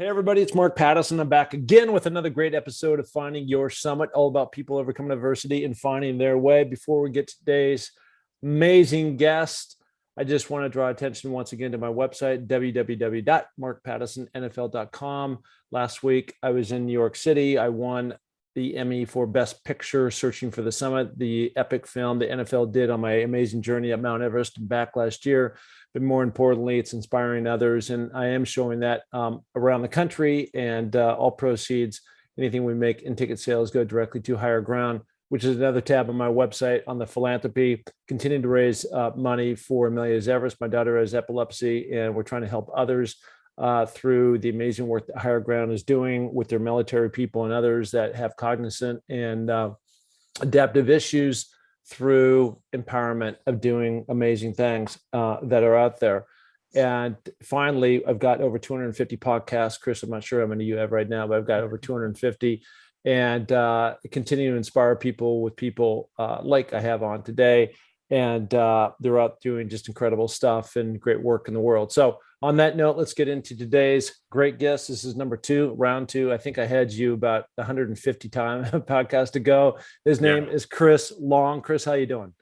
Hey, everybody, it's Mark Pattison. I'm back again with another great episode of Finding Your Summit, all about people overcoming adversity and finding their way. Before we get to today's amazing guest, I just want to draw attention once again to my website, www.markpattisonnfl.com. Last week, I was in New York City. I won the Emmy for Best Picture, Searching for the Summit, the epic film the NFL did on my amazing journey up Mount Everest and back last year. But more importantly, it's inspiring others. And I am showing that around the country, and all proceeds, anything we make in ticket sales, go directly to Higher Ground, which is another tab on my website on the philanthropy. Continuing to raise money for Amelia's Everest. My daughter has epilepsy, and we're trying to help others through the amazing work that Higher Ground is doing with their military people and others that have cognizant and adaptive issues, through empowerment of doing amazing things that are out there. And finally, I've got over 250 podcasts. Chris, I'm not sure how many you have right now, but I've got over 250, and continue to inspire people with people like I have on today. And they're out doing just incredible stuff and great work in the world. So on that note, let's get into today's great guest. This is round two. I think I had you about 150 times podcast ago. His name is Chris Long. Chris, how you doing?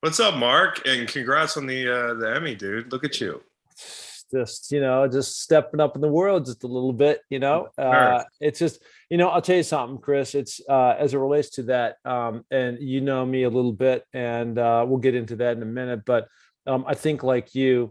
What's up, Mark? And congrats on the Emmy, dude. Look at you. Just stepping up in the world just a little bit, it's just, I'll tell you something, Chris, it's as it relates to that, and you know me a little bit, and we'll get into that in a minute, but I think like your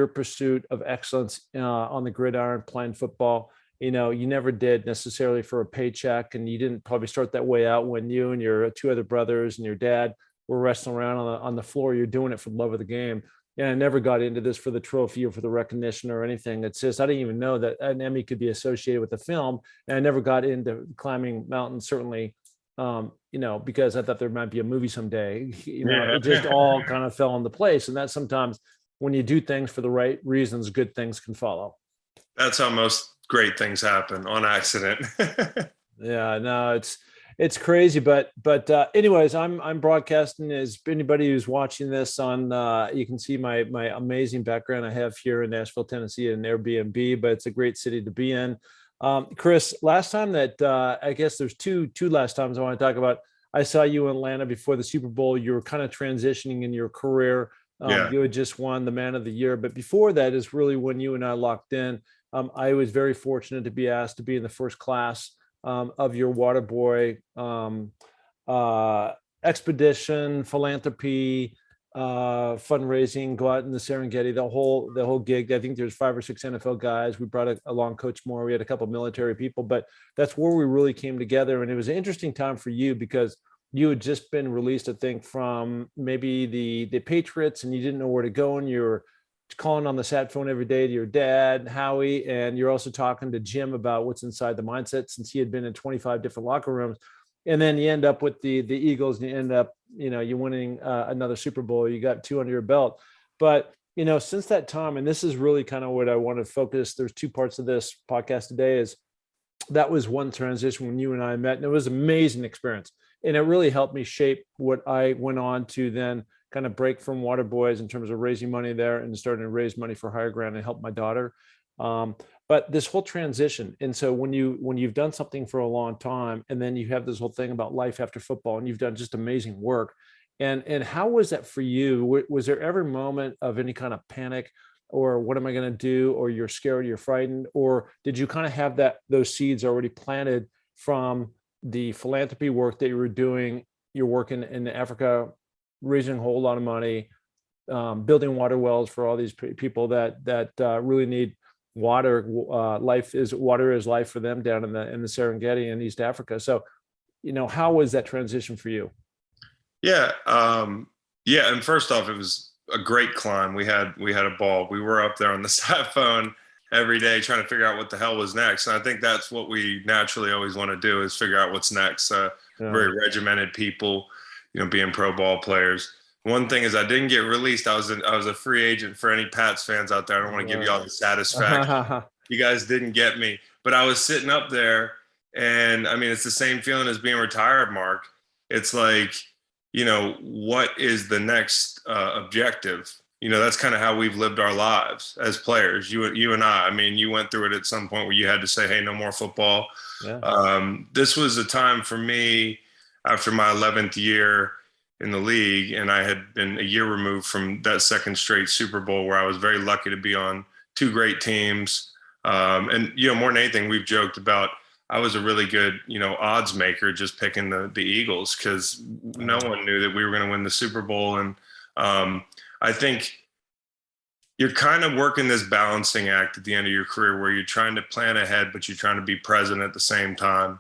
pursuit of excellence on the gridiron playing football, you never did necessarily for a paycheck, and you didn't probably start that way out when you and your two other brothers and your dad were wrestling around on the floor. You're doing it for the love of the game. And I never got into this for the trophy or for the recognition or anything. It's just, I didn't even know that an Emmy could be associated with the film. And I never got into climbing mountains, certainly, because I thought there might be a movie someday. It just all kind of fell into place. And that sometimes when you do things for the right reasons, good things can follow. That's how most great things happen, on accident. Yeah, no, it's crazy, but anyways, I'm broadcasting. As anybody who's watching this on, you can see my amazing background I have here in Nashville, Tennessee, at an Airbnb, but it's a great city to be in. Chris, last time that I guess there's two last times I want to talk about. I saw you in Atlanta before the Super Bowl. You were kind of transitioning in your career. You had just won the Man of the Year, but before that is really when you and I locked in. I was very fortunate to be asked to be in the first class of your Waterboy expedition, philanthropy, fundraising, go out in the Serengeti, the whole gig. I think there's 5 or 6 NFL guys. We brought along Coach Moore. We had a couple of military people, but that's where we really came together. And it was an interesting time for you because you had just been released, I think, from maybe the Patriots, and you didn't know where to go, and you're calling on the sat phone every day to your dad, Howie, and you're also talking to Jim about what's inside the mindset, since he had been in 25 different locker rooms. And then you end up with the Eagles, and you end up, you're winning another Super Bowl. You got 2 under your belt. But, since that time, and this is really kind of what I want to focus, there's 2 parts of this podcast today, is that was one transition when you and I met, and it was an amazing experience. And it really helped me shape what I went on to then kind of break from Waterboys in terms of raising money there and starting to raise money for Higher Ground and help my daughter. But this whole transition. And so when you've done something for a long time, and then you have this whole thing about life after football, and you've done just amazing work. And how was that for you? Was there ever a moment of any kind of panic, or what am I going to do? Or you're scared, you're frightened, or did you kind of have those seeds already planted from the philanthropy work that you were doing? You're working in Africa, raising a whole lot of money, building water wells for all these people that really need water. Water is life for them down in the Serengeti in East Africa. So, how was that transition for you? Yeah. And first off, it was a great climb. We had a ball. We were up there on the sat phone every day trying to figure out what the hell was next. And I think that's what we naturally always want to do, is figure out what's next. Very regimented people, being pro ball players. One thing is I didn't get released. I was a free agent for any Pats fans out there. I don't want to give you all the satisfaction. You guys didn't get me, but I was sitting up there, and I mean, it's the same feeling as being retired, Mark. It's like, what is the next objective? that's kind of how we've lived our lives as players. You and I mean, you went through it at some point where you had to say, hey, no more football. Yeah. This was a time for me after my 11th year in the league, and I had been a year removed from that second straight Super Bowl, where I was very lucky to be on two great teams. And more than anything, we've joked about I was a really good, odds maker, just picking the Eagles, because no one knew that we were going to win the Super Bowl. And I think you're kind of working this balancing act at the end of your career where you're trying to plan ahead, but you're trying to be present at the same time.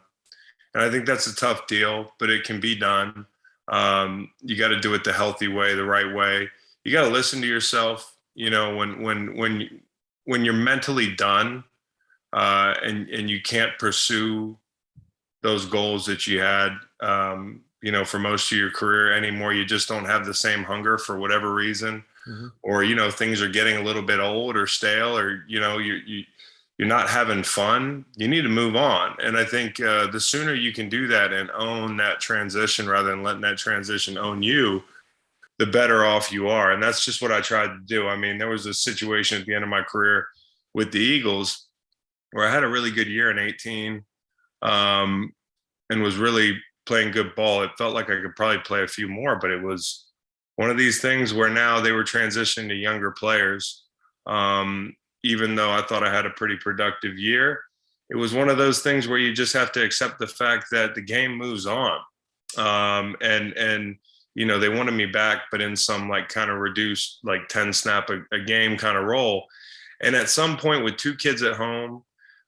And I think that's a tough deal, but it can be done. You got to do it the healthy way, the right way. You got to listen to yourself. When you're mentally done, and you can't pursue those goals that you had, for most of your career anymore. You just don't have the same hunger for whatever reason, or things are getting a little bit old or stale, or you're not having fun. You need to move on. And I think the sooner you can do that and own that transition rather than letting that transition own you, the better off you are. And that's just what I tried to do. I mean, there was a situation at the end of my career with the Eagles where I had a really good year in 18, and was really playing good ball. It felt like I could probably play a few more, but it was one of these things where now they were transitioning to younger players. Even though I thought I had a pretty productive year, it was one of those things where you just have to accept the fact that the game moves on. And they wanted me back, but in some like kind of reduced, like 10 snap a game kind of role. And at some point, with two kids at home,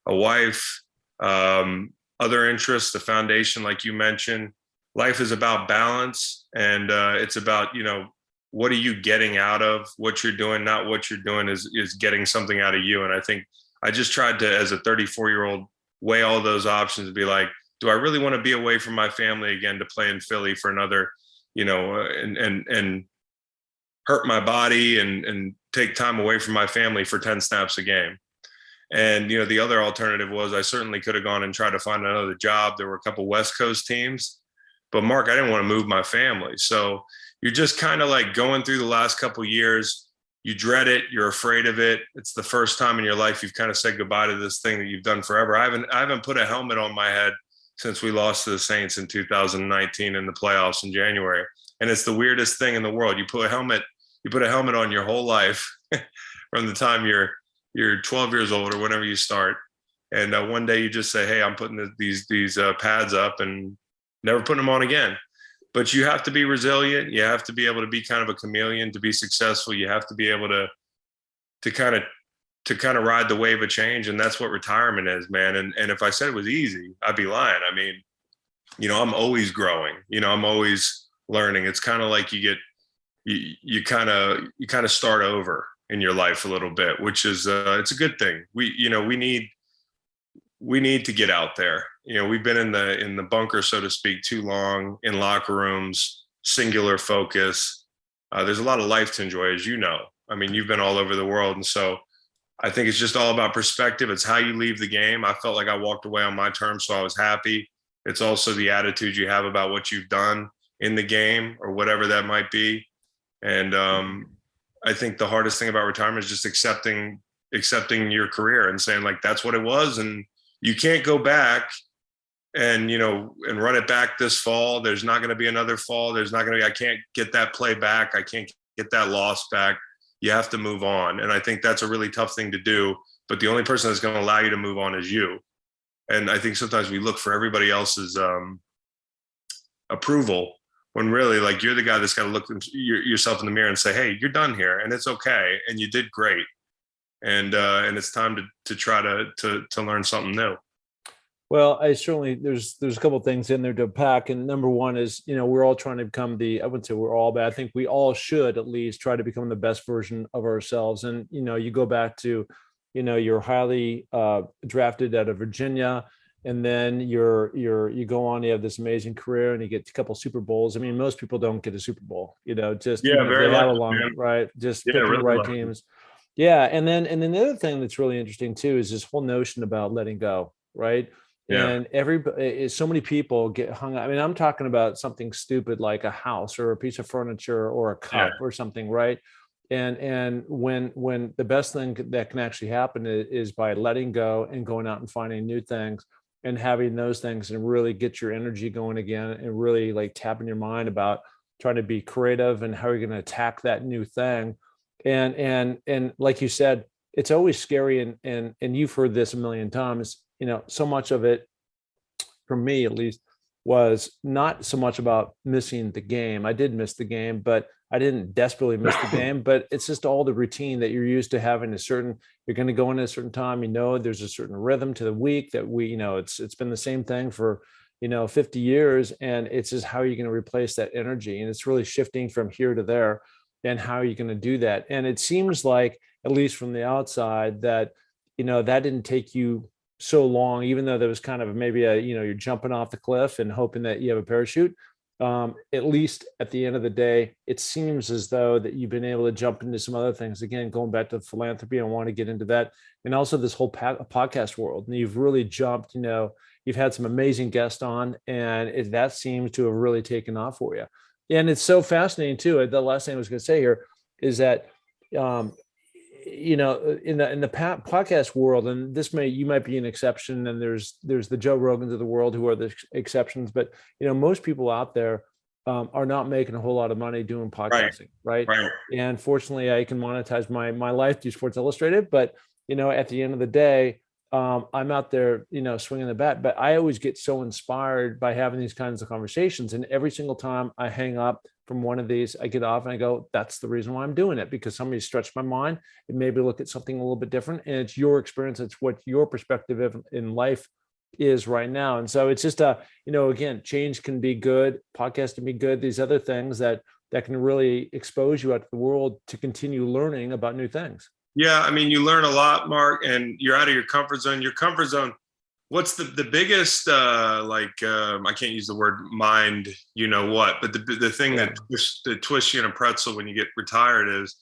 a wife, other interests, the foundation, like you mentioned, life is about balance. And it's about, what are you getting out of what you're doing? Not what you're doing is getting something out of you. And I think I just tried to, as a 34-year-old, weigh all those options and be like, do I really want to be away from my family again to play in Philly for another, and hurt my body and take time away from my family for 10 snaps a game? And, the other alternative was I certainly could have gone and tried to find another job. There were a couple West Coast teams, but Mark, I didn't want to move my family. So you're just kind of like going through the last couple of years. You dread it. You're afraid of it. It's the first time in your life you've kind of said goodbye to this thing that you've done forever. I haven't put a helmet on my head since we lost to the Saints in 2019 in the playoffs in January. And it's the weirdest thing in the world. You put a helmet on your whole life from the time you're 12 years old or whenever you start. And one day you just say, hey, I'm putting these pads up, and never putting them on again. But you have to be resilient. You have to be able to be kind of a chameleon to be successful. You have to be able to kind of ride the wave of change. And that's what retirement is, man. And if I said it was easy, I'd be lying. I mean, I'm always growing, I'm always learning. It's kind of like you kind of start over in your life a little bit, which is it's a good thing. We need to get out there. We've been in the bunker, so to speak, too long, in locker rooms, singular focus. There's a lot of life to enjoy, as you know. I mean, you've been all over the world. And so I think it's just all about perspective. It's how you leave the game. I felt like I walked away on my terms, so I was happy. It's also the attitude you have about what you've done in the game or whatever that might be. And I think the hardest thing about retirement is just accepting your career and saying, like, that's what it was. And you can't go back and run it back this fall. There's not going to be another fall. I can't get that play back. I can't get that loss back. You have to move on. And I think that's a really tough thing to do. But the only person that's going to allow you to move on is you. And I think sometimes we look for everybody else's approval, when really, like, you're the guy that's got to look yourself in the mirror and say, hey, you're done here, and it's okay, and you did great. And it's time to try to learn something new. Well, there's a couple of things in there to pack. And number one is, we're all trying to become I wouldn't say we're all, but I think we all should at least try to become the best version of ourselves. And, you go back to, you're highly drafted out of Virginia, and then you go on, you have this amazing career, and you get a couple Super Bowls. I mean, most people don't get a Super Bowl, just very lucky, right. Just picking really the right lucky. teams. Yeah. And then the other thing that's really interesting too, is this whole notion about letting go. Right. Yeah. And so many people get hung up. I mean, I'm talking about something stupid like a house or a piece of furniture or a cup or something, right? And when the best thing that can actually happen is by letting go and going out and finding new things and having those things and really get your energy going again and really like tapping your mind about trying to be creative and how you're going to attack that new thing. And like you said, it's always scary. And you've heard this a million times, so much of it, for me at least, was not so much about missing the game. I did miss the game, but I didn't desperately miss the game. But it's just all the routine that you're used to having you're going to go in at a certain time, there's a certain rhythm to the week that it's been the same thing for, 50 years. And it's just how you're going to replace that energy. And it's really shifting from here to there and how are you going to do that? And it seems like, at least from the outside, that, that didn't take you so long, even though there was kind of maybe you're jumping off the cliff and hoping that you have a parachute. At least at the end of the day, it seems as though that you've been able to jump into some other things. Again, going back to philanthropy, I want to get into that. And also this whole podcast world. And you've really jumped, you've had some amazing guests on, and that seems to have really taken off for you. And it's so fascinating too. The last thing I was going to say here is that, in the podcast world, and you might be an exception, and there's the Joe Rogans of the world who are the exceptions, but most people out there are not making a whole lot of money doing podcasting, right? And fortunately, I can monetize my life through Sports Illustrated, but at the end of the day, I'm out there, swinging the bat. But I always get so inspired by having these kinds of conversations, and every single time I hang up from one of these, I get off and I go, that's the reason why I'm doing it, because somebody stretched my mind and maybe look at something a little bit different. And it's your experience. It's what your perspective in life is right now. And so it's just again, change can be good. Podcast can be good. These other things that can really expose you out to the world to continue learning about new things. Yeah. I mean, you learn a lot, Mark, and you're out of your comfort zone. What's the biggest, I can't use the word mind, but the thing that twists you in a pretzel when you get retired is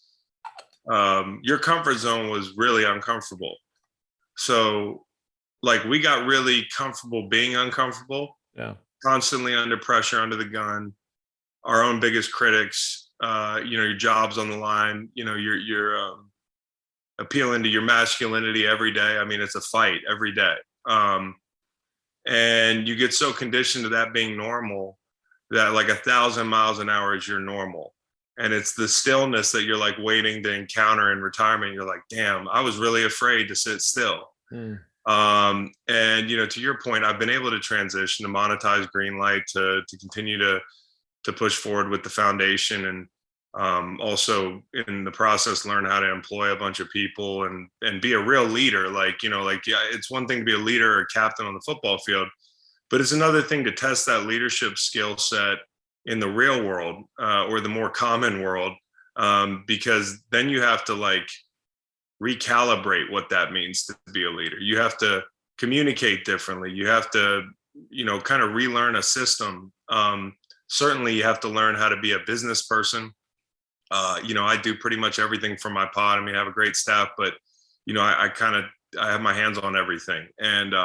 your comfort zone was really uncomfortable. So we got really comfortable being uncomfortable, constantly under pressure, under the gun, our own biggest critics, your job's on the line, you're appealing to your masculinity every day. I mean, it's a fight every day. And you get so conditioned to that being normal that 1,000 miles an hour is your normal. And it's the stillness that you're waiting to encounter in retirement. You're like, damn, I was really afraid to sit still. And, to your point, I've been able to transition to monetize Greenlight, to continue to push forward with the foundation, and also in the process learn how to employ a bunch of people and be a real leader. It's one thing to be a leader or a captain on the football field, but it's another thing to test that leadership skill set in the real world, or the more common world, because then you have to recalibrate what that means to be a leader. You have to communicate differently. You have to, kind of relearn a system. Certainly you have to learn how to be a business person. I do pretty much everything from my pod. I mean, I have a great staff, but, I have my hands on everything. And,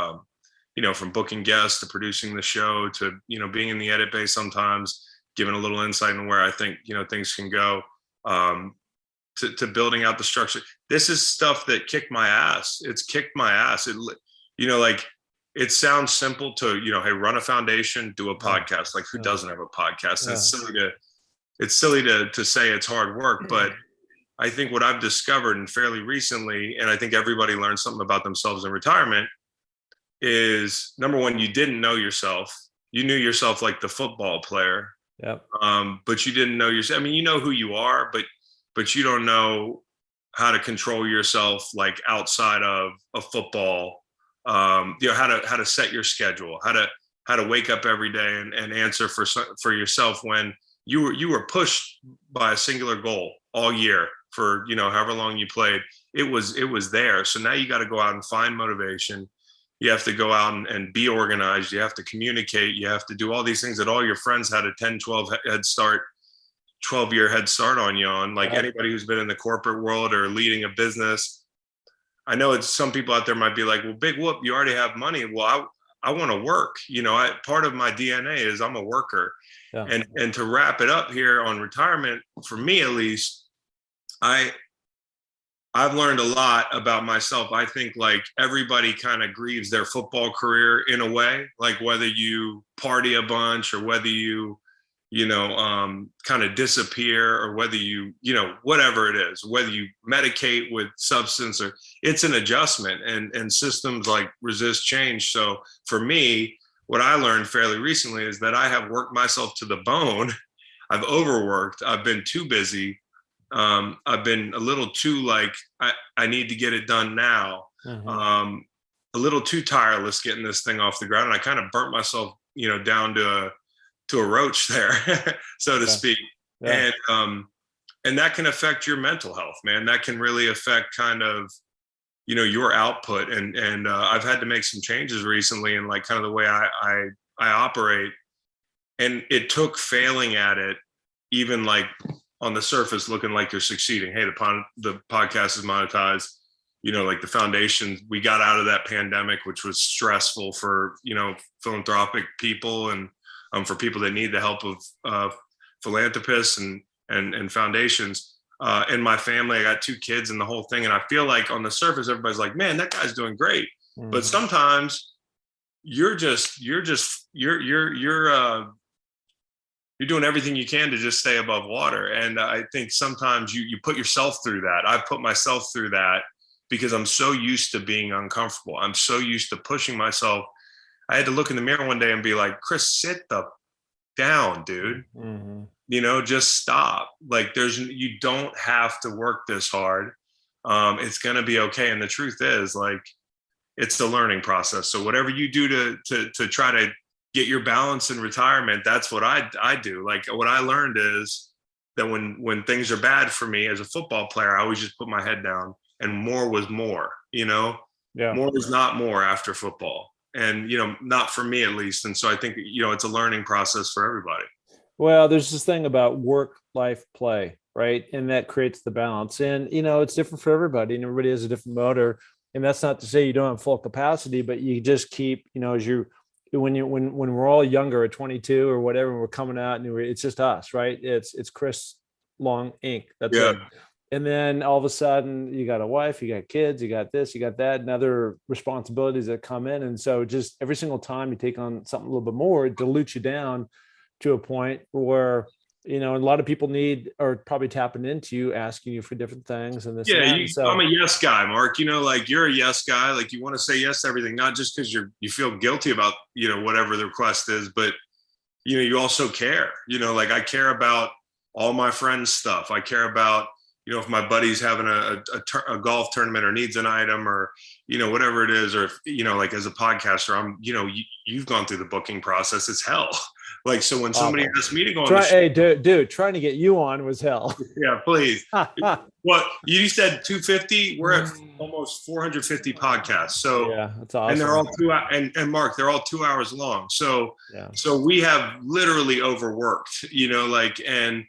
from booking guests to producing the show to, being in the edit bay sometimes, giving a little insight into where I think, things can go, to building out the structure. This is stuff that kicked my ass. It's kicked my ass. It sounds simple to, hey, run a foundation, do a podcast. Who doesn't have a podcast? Yeah. It's silly to say it's hard work, but I think what I've discovered, and fairly recently, and I think everybody learns something about themselves in retirement, is number one, you didn't know yourself. You knew yourself like the football player. Yep. But you didn't know yourself. I mean, you know who you are, but you don't know how to control yourself outside of a football. How to set your schedule, how to wake up every day and answer for yourself when you were pushed by a singular goal all year for, however long you played. It was there. So now you got to go out and find motivation. You have to go out and be organized. You have to communicate. You have to do all these things that all your friends had a 10, 12-year head start on you on. Anybody who's been in the corporate world or leading a business. I know it's some people out there might be like, well, big whoop, you already have money. Well, I want to work. Part of my DNA is I'm a worker. Yeah. And to wrap it up here on retirement, for me at least, I've learned a lot about myself. I think like everybody kind of grieves their football career in a way, like whether you party a bunch or whether you kind of disappear or whether whatever it is, whether you medicate with substance or it's an adjustment and systems like resist change. So for me, what I learned fairly recently is that I have worked myself to the bone. I've overworked. I've been too busy. I've been a little too like, I need to get it done now. Mm-hmm. A little too tireless getting this thing off the ground. And I kind of burnt myself, down to a roach there, so to speak. Yeah. And that can affect your mental health, man. That can really affect kind of, your output. And I've had to make some changes recently in like kind of the way I operate. And it took failing at it, even like on the surface looking like you're succeeding. Hey, the podcast is monetized, like the foundation, we got out of that pandemic, which was stressful for, philanthropic people and for people that need the help of philanthropists and foundations. In my family, I got 2 kids and the whole thing. And I feel like on the surface, everybody's like, man, that guy's doing great. Mm. But sometimes you're doing everything you can to just stay above water. And I think sometimes you put yourself through that. I've put myself through that because I'm so used to being uncomfortable. I'm so used to pushing myself. I had to look in the mirror one day and be like, Chris, sit down, dude. Mm-hmm. Just stop. Like you don't have to work this hard. It's going to be okay. And the truth is like, it's a learning process. So whatever you do to try to get your balance in retirement, that's what I do. Like what I learned is that when things are bad for me as a football player, I always just put my head down and more was more, more was not more after football. And, not for me at least. And so I think, it's a learning process for everybody. Well, there's this thing about work, life, play, right? And that creates the balance. And, it's different for everybody and everybody has a different motor. And that's not to say you don't have full capacity, but you just keep, when we're all younger at 22 or whatever, we're coming out and it's just us, right? It's Chris Long Inc. That's it. And then all of a sudden you got a wife, you got kids, you got this, you got that, and other responsibilities that come in. And so just every single time you take on something a little bit more, it dilutes you down to a point where, a lot of people need or probably tapping into you, asking you for different things and this. Yeah, and that. I'm a yes guy, Mark. Like you're a yes guy. Like you want to say yes to everything, not just because you feel guilty about whatever the request is, but you also care. Like I care about all my friends' stuff. I care about if my buddy's having a golf tournament or needs an item or whatever it is, or if, like as a podcaster, you've gone through the booking process. It's hell. Like, so when somebody asks me to go on the show, hey, dude, trying to get you on was hell. Yeah, please. What you said 250, we're at almost 450 podcasts. So yeah, that's awesome. And they're all 2 hours, and Mark, they're all 2 hours long. So so we have literally overworked, and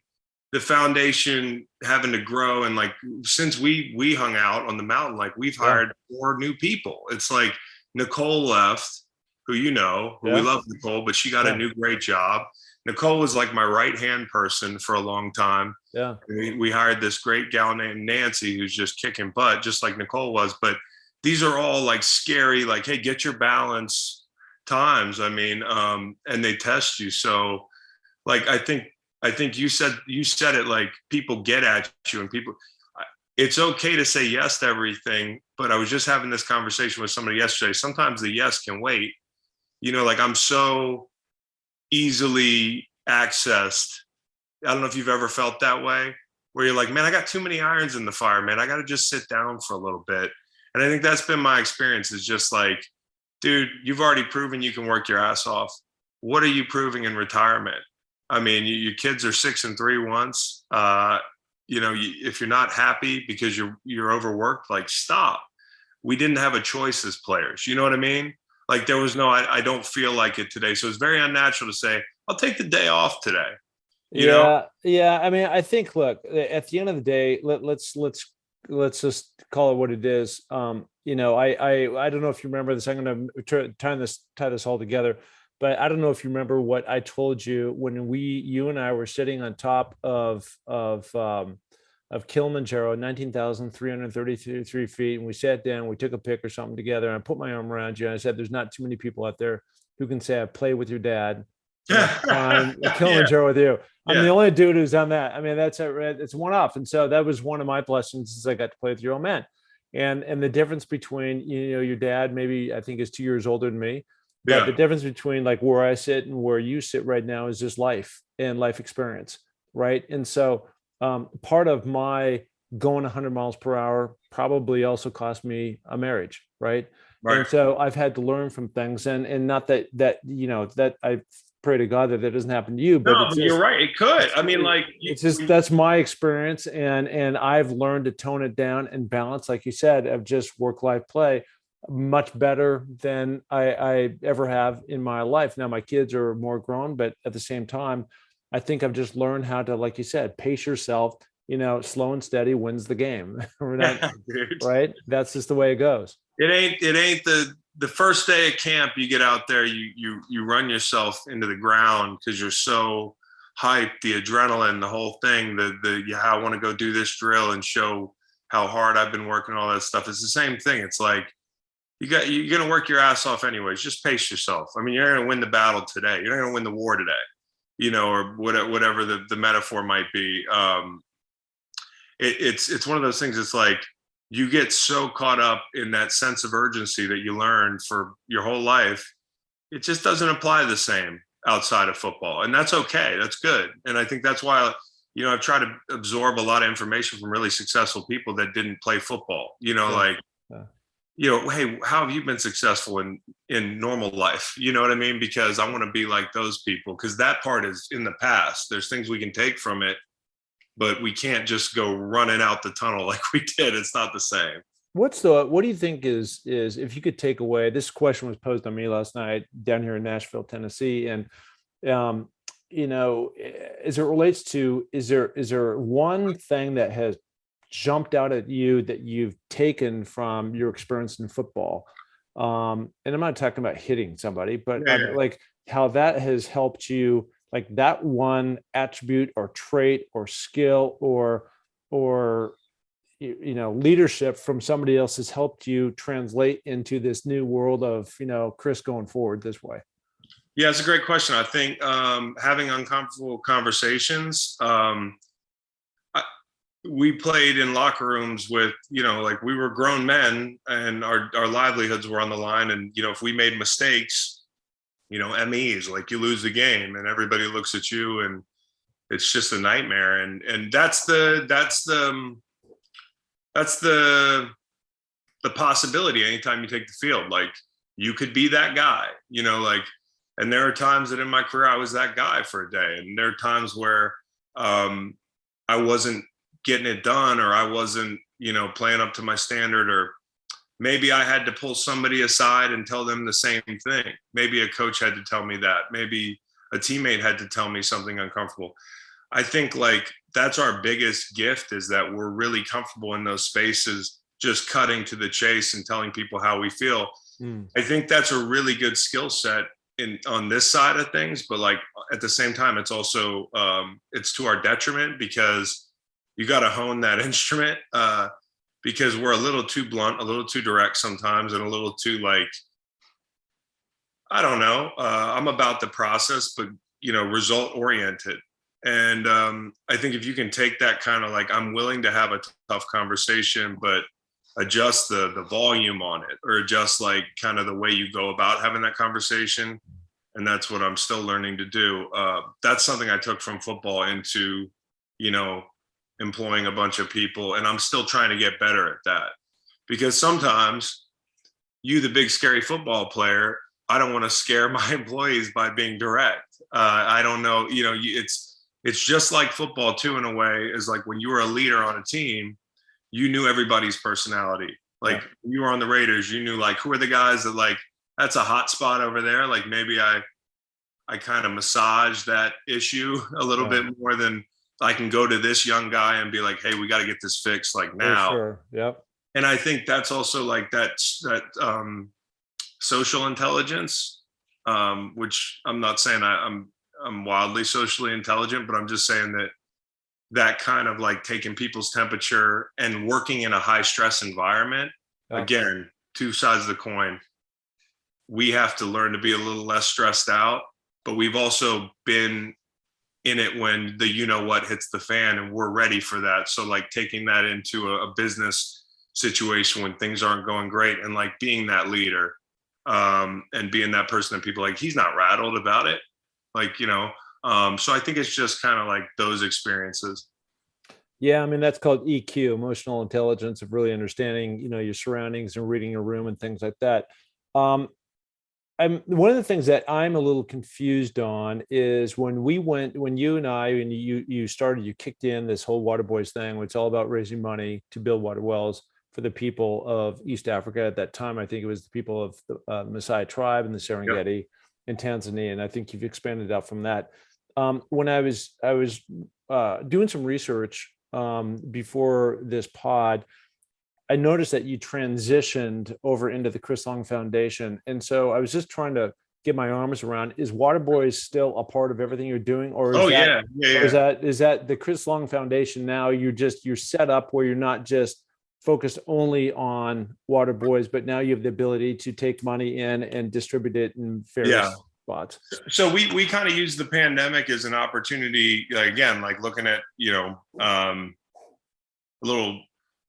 the foundation having to grow. And like, since we hung out on the mountain, like we've hired 4 new people. It's like Nicole left, who we love Nicole, but she got a new great job. Nicole was like my right-hand person for a long time. Yeah. We hired this great gal named Nancy, who's just kicking butt, just like Nicole was. But these are all like scary, like, hey, get your balance times. I mean, and they test you. So like, I think you said it, like people get at you and it's okay to say yes to everything. But I was just having this conversation with somebody yesterday. Sometimes the yes can wait. Like I'm so easily accessed. I don't know if you've ever felt that way, where you're like, man, I got too many irons in the fire, man. I got to just sit down for a little bit. And I think that's been my experience, is just like, dude, you've already proven you can work your ass off. What are you proving in retirement? I mean, your kids are 6 and 3 once. If you're not happy because you're overworked, like stop. We didn't have a choice as players. You know what I mean? Like there was no, I don't feel like it today. So it's very unnatural to say, I'll take the day off today. You know? Yeah. I mean, I think, look, at the end of the day, let's just call it what it is. I don't know if you remember this. I'm going to tie this all together, but I don't know if you remember what I told you when you and I were sitting on top of of Kilimanjaro, 19,333 feet. And we sat down, we took a pic or something together, and I put my arm around you. And I said, there's not too many people out there who can say I played with your dad. On Kilimanjaro with you. I'm the only dude who's done that. I mean, it's one off. And so that was one of my blessings, is I got to play with your old man. And the difference between, your dad, maybe I think is 2 years older than me. But the difference between like where I sit and where you sit right now is just life and life experience. Right. And so part of my going 100 miles per hour probably also cost me a marriage. Right. And so I've had to learn from things, and not that I pray to God that doesn't happen to you, but no, you're right. It could. I mean, like, it's just, that's my experience. And I've learned to tone it down and balance, like you said, of just work-life play much better than I ever have in my life. Now my kids are more grown, but at the same time, I think I've just learned how to, like you said, pace yourself, slow and steady wins the game. Right. That's just the way it goes. It ain't the first day of camp you get out there, you run yourself into the ground because you're so hyped, the adrenaline, the whole thing, I want to go do this drill and show how hard I've been working, all that stuff. It's the same thing. It's like you're going to work your ass off anyways. Just pace yourself. I mean, you're not going to win the battle today. You're not going to win the war today, or whatever the metaphor might be. It's one of those things. It's like, you get so caught up in that sense of urgency that you learned for your whole life. It just doesn't apply the same outside of football. And that's okay. That's good. And I think that's why, I've tried to absorb a lot of information from really successful people that didn't play football, hey, how have you been successful in normal life? You know what I mean? Because I want to be like those people, because that part is in the past. There's things we can take from it, but we can't just go running out the tunnel like we did. It's not the same. What do you think is if you could take away, this question was posed on me last night down here in Nashville, Tennessee. And, as it relates to, is there one thing that has jumped out at you that you've taken from your experience in football? And I'm not talking about hitting somebody, but like how that has helped you, like that one attribute or trait or skill or leadership from somebody else has helped you translate into this new world of, Chris going forward this way? Yeah, it's a great question. I think having uncomfortable conversations, we played in locker rooms with, like we were grown men and our livelihoods were on the line. And, if we made mistakes, MEs, like you lose the game and everybody looks at you and it's just a nightmare. And that's the possibility anytime you take the field. Like you could be that guy, and there are times that in my career I was that guy for a day. And there are times where I wasn't getting it done, or I wasn't, playing up to my standard, or maybe I had to pull somebody aside and tell them the same thing. Maybe a coach had to tell me that. Maybe a teammate had to tell me something uncomfortable. I think like that's our biggest gift, is that we're really comfortable in those spaces, just cutting to the chase and telling people how we feel. I think that's a really good skill set on this side of things, but like at the same time, it's also it's to our detriment, because you got to hone that instrument. Because we're a little too blunt, a little too direct sometimes, and a little too like, I don't know. I'm about the process, but result oriented. And I think if you can take that kind of like, I'm willing to have a tough conversation, but adjust the volume on it, or adjust like kind of the way you go about having that conversation. And that's what I'm still learning to do. That's something I took from football into, employing a bunch of people. And I'm still trying to get better at that, because sometimes the big scary football player, I don't want to scare my employees by being direct. I don't know, it's just like football too, in a way, is like when you were a leader on a team, you knew everybody's personality. Like you were on the Raiders, you knew like, who are the guys that like, that's a hot spot over there. Like maybe I kind of massage that issue a little bit more than I can go to this young guy and be like, hey, we got to get this fixed like now. Sure. Yep. And I think that's also like that social intelligence, which I'm not saying I'm wildly socially intelligent, but I'm just saying that that kind of like taking people's temperature and working in a high stress environment. Again, two sides of the coin. We have to learn to be a little less stressed out, but we've also been in it when the what hits the fan, and we're ready for that. So like taking that into a business situation when things aren't going great, and like being that leader, and being that person that people like, he's not rattled about it. Like, so I think it's just kind of like those experiences. Yeah, I mean, that's called EQ, emotional intelligence, of really understanding, your surroundings and reading a room and things like that. One of the things that I'm a little confused on is when you and I, and you kicked in this whole Water Boys thing, which is all about raising money to build water wells for the people of East Africa. At that time, I think it was the people of the Maasai tribe in the Serengeti in Tanzania. And I think you've expanded out from that. When I was doing some research before this pod, I noticed that you transitioned over into the Chris Long Foundation. And so I was just trying to get my arms around, is Water Boys still a part of everything you're doing? Or is is that the Chris Long Foundation now you're set up where you're not just focused only on Water Boys, but now you have the ability to take money in and distribute it in various spots? So we kind of use the pandemic as an opportunity, again, like looking at,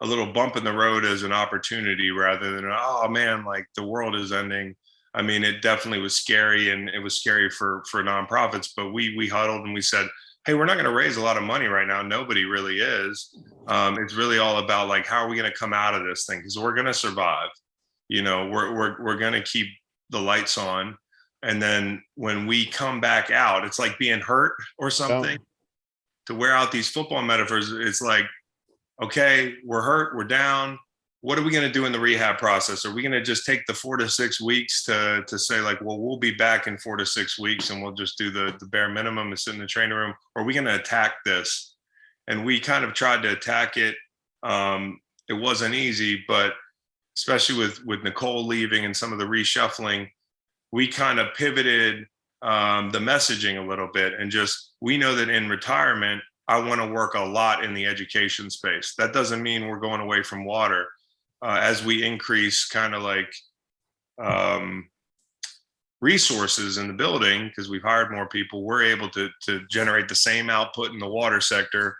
a little bump in the road as an opportunity rather than, oh man, like the world is ending. I mean, it definitely was scary, and it was scary for nonprofits, but we huddled and we said, hey, we're not going to raise a lot of money right now. Nobody really is. It's really all about like, how are we going to come out of this thing? Because we're going to survive. We're going to keep the lights on. And then when we come back out, it's like being hurt or something. To wear out these football metaphors, it's like, okay, we're hurt, we're down. What are we going to do in the rehab process? Are we going to just take the 4 to 6 weeks to say like, well, we'll be back in 4 to 6 weeks and we'll just do the bare minimum and sit in the training room? Or are we going to attack this? And we kind of tried to attack it. It wasn't easy, but especially with Nicole leaving and some of the reshuffling, we kind of pivoted the messaging a little bit, and just, we know that in retirement, I want to work a lot in the education space. That doesn't mean we're going away from water. As we increase kind of like resources in the building, because we've hired more people, we're able to generate the same output in the water sector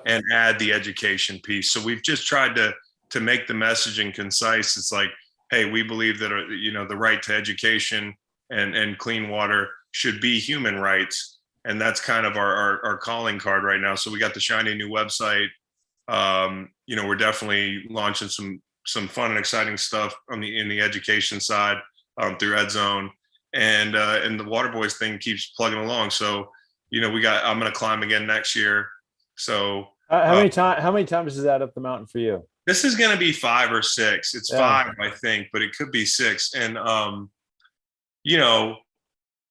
and add the education piece. So we've just tried to make the messaging concise. It's like, hey, we believe that the right to education and clean water should be human rights. And that's kind of our calling card right now. So we got the shiny new website. We're definitely launching some fun and exciting stuff in the education side through EdZone, and the Water Boys thing keeps plugging along. So I'm going to climb again next year. So how many times is that up the mountain for you? This is going to be 5 or 6. It's 5, I think, but it could be 6. And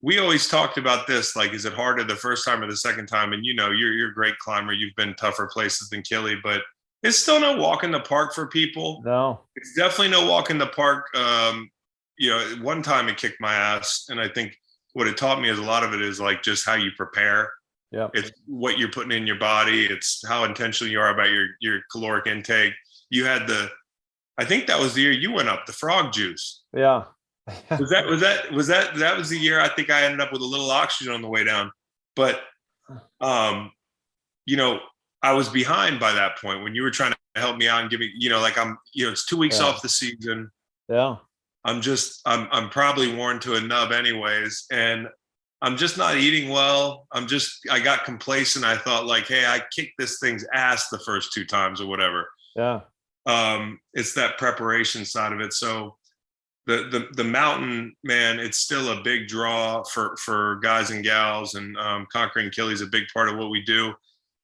we always talked about this, like, is it harder the first time or the second time? And you're a great climber. You've been tougher places than Killy, but it's still no walk in the park for people. No, it's definitely no walk in the park. One time it kicked my ass, and I think what it taught me is a lot of it is like just how you prepare. Yeah, it's what you're putting in your body. It's how intentional you are about your caloric intake. You had I think that was the year you went up, the frog juice. Yeah. was that the year I think I ended up with a little oxygen on the way down. But I was behind by that point when you were trying to help me out and give me, it's 2 weeks off the season. Yeah. I'm probably worn to a nub anyways. And I'm just not eating well. I got complacent. I thought like, hey, I kicked this thing's ass the first 2 times or whatever. Yeah. It's that preparation side of it. So the mountain, man, it's still a big draw for guys and gals, and conquering Killy is a big part of what we do.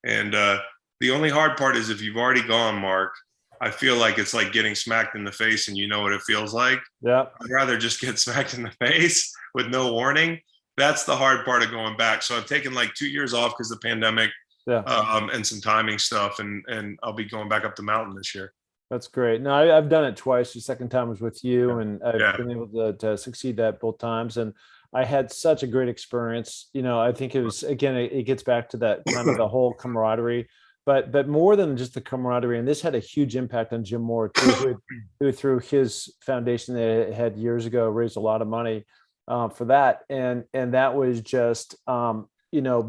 And the only hard part is if you've already gone, Mark, I feel like it's like getting smacked in the face and you know what it feels like. Yeah. I'd rather just get smacked in the face with no warning. That's the hard part of going back. So I've taken like 2 years off because of the pandemic, and some timing stuff, and I'll be going back up the mountain this year. That's great. No, I've done it twice. The second time was with you, and I've been able to succeed that both times. And I had such a great experience. I think it was, again, it gets back to that kind of the whole camaraderie. but more than just the camaraderie, and this had a huge impact on Jim Moore too, who through his foundation that had years ago raised a lot of money for that, and that was just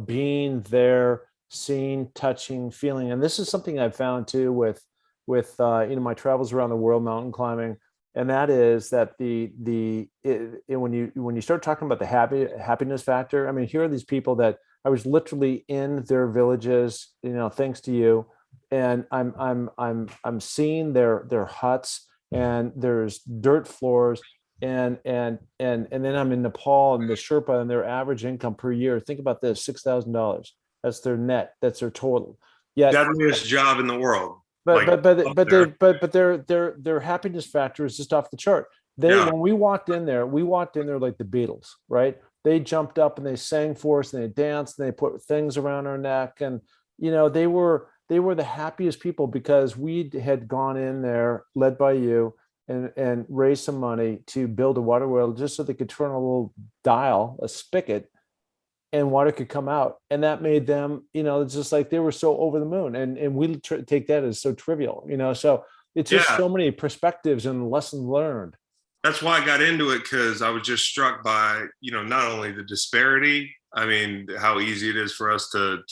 being there, seeing, touching, feeling. And this is something I've found too with my travels around the world mountain climbing, and that is that when you start talking about the happiness factor, I mean, here are these people that I was literally in their villages, thanks to you, and I'm seeing their huts, and there's dirt floors, and then I'm in Nepal, and the Sherpa, and their average income per year, think about this, $6,000. That's their net. That's their total. Yeah, deadliest job in the world. But their happiness factor is just off the chart. When we walked in there like the Beatles, right? They jumped up and they sang for us, and they danced, and they put things around our neck, and they were the happiest people, because we had gone in there, led by you, and raised some money to build a water well, just so they could turn a little dial, a spigot, and water could come out. And that made them, it's just like they were so over the moon, and we take that as so trivial, so it's just so many perspectives and lessons learned. That's why I got into it, because I was just struck by, not only the disparity, I mean, how easy it is for us to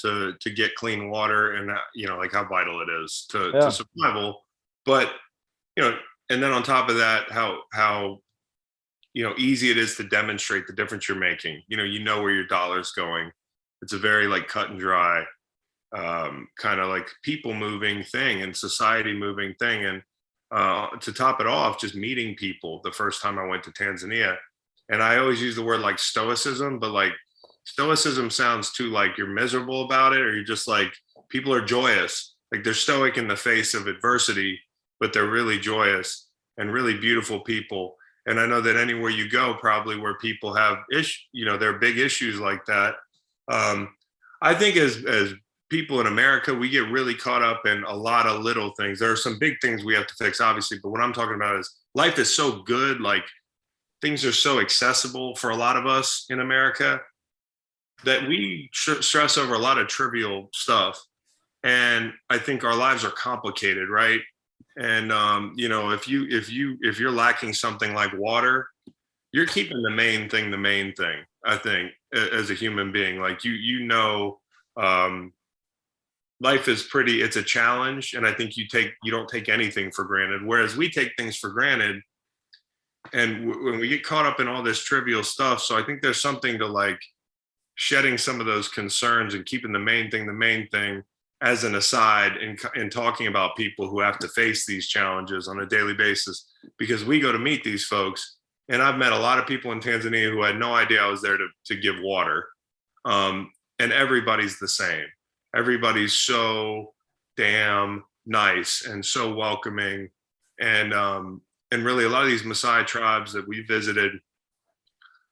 get clean water, and like how vital it is to survival, but and then on top of that, how easy it is to demonstrate the difference you're making. You know where your dollar's going. It's a very like cut and dry, kind of like people moving thing and society moving thing. And to top it off, just meeting people the first time I went to Tanzania. And I always use the word like stoicism, but like stoicism sounds too like you're miserable about it, or you're just like, people are joyous. Like they're stoic in the face of adversity, but they're really joyous and really beautiful people. And I know that anywhere you go, probably where people have there are big issues like that. I think as people in America, we get really caught up in a lot of little things. There are some big things we have to fix, obviously, but what I'm talking about is life is so good. Like things are so accessible for a lot of us in America that we stress over a lot of trivial stuff. And I think our lives are complicated, right? And if you're lacking something like water, you're keeping the main thing. I think as a human being, like life is it's a challenge, and I think you don't take anything for granted. Whereas we take things for granted, and when we get caught up in all this trivial stuff, so I think there's something to like shedding some of those concerns and keeping the main thing as an aside, in talking about people who have to face these challenges on a daily basis, because we go to meet these folks, and I've met a lot of people in Tanzania who had no idea I was there to give water, and everybody's the same. Everybody's so damn nice and so welcoming, and really a lot of these Maasai tribes that we visited,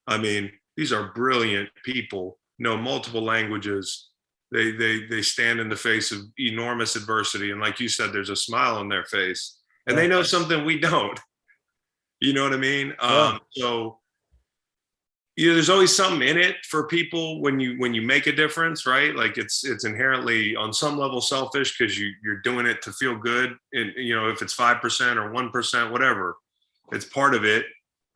I mean, these are brilliant people, know multiple languages. They stand in the face of enormous adversity. And like you said, there's a smile on their face, and they know something we don't. You know what I mean? So there's always something in it for people when you make a difference, right? Like it's inherently on some level selfish, because you're doing it to feel good. And if it's 5% or 1%, whatever, it's part of it.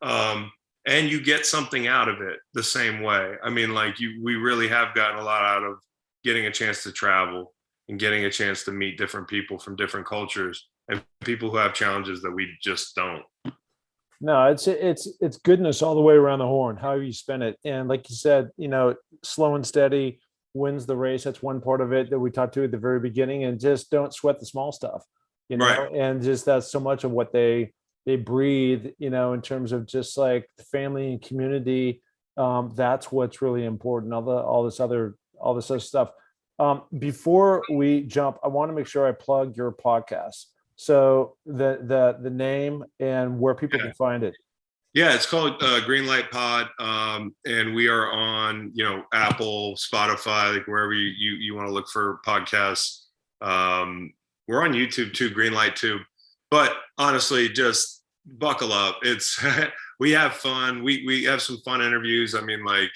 And you get something out of it the same way. I mean, like we really have gotten a lot out of getting a chance to travel and getting a chance to meet different people from different cultures and people who have challenges that we just don't. No, it's goodness all the way around the horn, how you spend it. And like you said, slow and steady wins the race. That's one part of it that we talked to at the very beginning, and just don't sweat the small stuff, right. And just that's so much of what they breathe, in terms of just like family and community. That's what's really important. All this other stuff. Before we jump, I want to make sure I plug your podcast. So the name and where people can find it. Yeah, it's called Greenlight Pod, and we are on Apple, Spotify, like wherever you want to look for podcasts. We're on YouTube too, Greenlight Tube. But honestly, just buckle up. It's we have fun. We have some fun interviews. I mean, like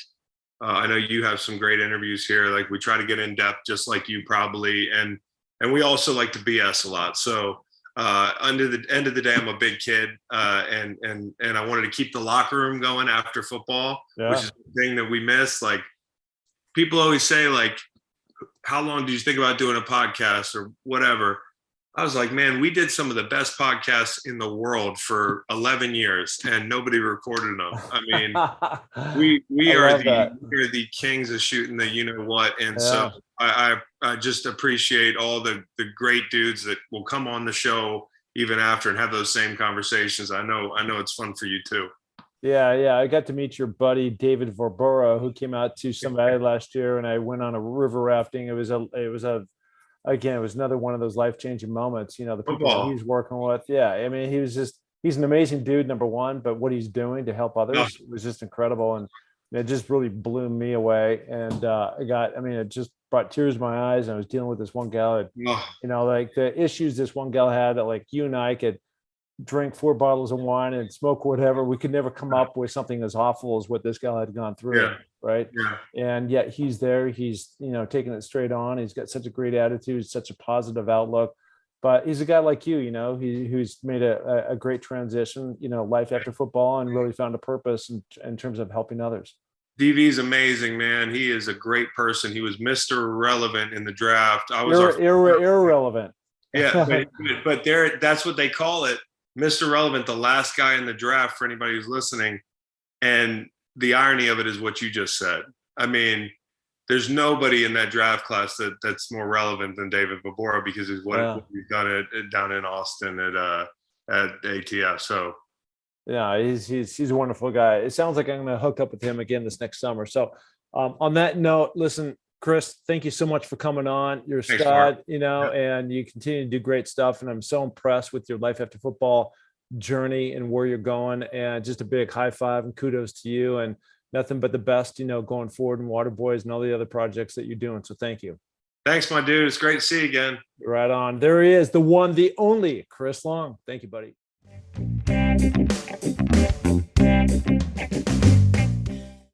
I know you have some great interviews here. Like we try to get in depth, just like you probably, and and we also like to BS a lot. So under the end of the day, I'm a big kid, and I wanted to keep the locker room going after football, which is the thing that we miss. Like, people always say, like, how long do you think about doing a podcast or whatever? I was like, man, we did some of the best podcasts in the world for 11 years and nobody recorded them. I mean, we are the kings of shooting the you know what. And so I just appreciate all the great dudes that will come on the show even after and have those same conversations. I know it's fun for you too. Yeah. I got to meet your buddy David Verbora, who came out to Somebody last year, and I went on a river rafting. It was another one of those life-changing moments. You know, the people he's working with. Yeah, I mean, he's an amazing dude, number one, but what he's doing to help others was just incredible, and it just really blew me away. And it just brought tears to my eyes. And I was dealing with this one gal, you know, like the issues this one gal had, that like you and I could drink 4 bottles of wine and smoke whatever. We could never come up with something as awful as what this gal had gone through. Yeah. Right. Yeah. And yet he's there. He's, you know, taking it straight on. He's got such a great attitude, such a positive outlook. But he's a guy like you know, who's made a great transition, you know, life after football, and really found a purpose in terms of helping others. DV's amazing, man. He is a great person. He was Mr. Irrelevant in the draft. I was irrelevant. Yeah, but that's what they call it. Mr. Relevant, the last guy in the draft, for anybody who's listening. And the irony of it is what you just said. I mean, there's nobody in that draft class that's more relevant than David Verbora, because of what he's done down in Austin at ATF. So yeah, he's a wonderful guy. It sounds like I'm going to hook up with him again this next summer. So on that note, listen, Chris, thank you so much for coming on. You're a stud, you know, and you continue to do great stuff. And I'm so impressed with your life after football journey and where you're going. And just a big high five and kudos to you, and nothing but the best, you know, going forward in Waterboys and all the other projects that you're doing. So thank you. Thanks, my dude. It's great to see you again. Right on. There he is, the one, the only Chris Long. Thank you, buddy.